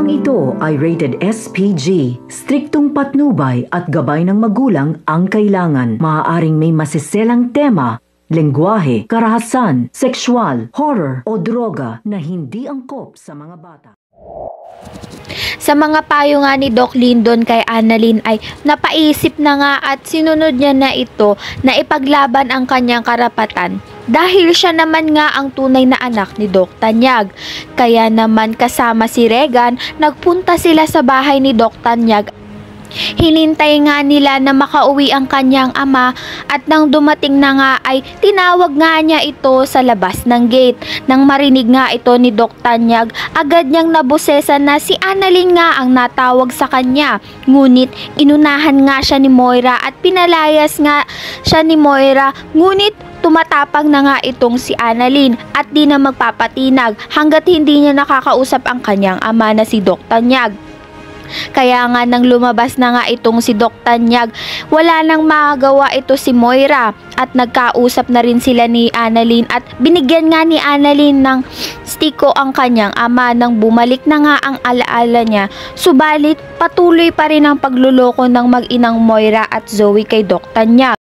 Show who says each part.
Speaker 1: Programang ito ay rated SPG. Striktong patnubay at gabay ng magulang ang kailangan. Maaaring may masiselang tema, lengguwahe, karahasan, sexual, horror o droga na hindi angkop sa mga bata.
Speaker 2: Sa mga payo nga ni Doc Lyndon kay Annalyn ay napaisip na nga at sinunod niya na ito na ipaglaban ang kanyang karapatan dahil siya naman nga ang tunay na anak ni Doc Tanyag. Kaya naman kasama si Regan, nagpunta sila sa bahay ni Doc Tanyag. Hinintay nga nila na makauwi ang kanyang ama at nang dumating na nga ay tinawag nga niya ito sa labas ng gate. Nang marinig nga ito ni Doc Tanyag, agad niyang nabusesan na si Annalyn nga ang natawag sa kanya. Ngunit inunahan nga siya ni Moira at pinalayas nga siya ni Moira, ngunit tumatapang na nga itong si Annalyn at di na magpapatinag hanggat hindi niya nakakausap ang kanyang ama na si Doc Tanyag. Kaya nga nang lumabas na nga itong si Doc Tanyag, wala nang magagawa ito si Moira at nagkausap na rin sila ni Annalyn at binigyan nga ni Annalyn ng stiko ang kanyang ama nang bumalik na nga ang alaala niya. Subalit patuloy pa rin ang pagluloko ng mag-inang Moira at Zoe kay Doc Tanyag.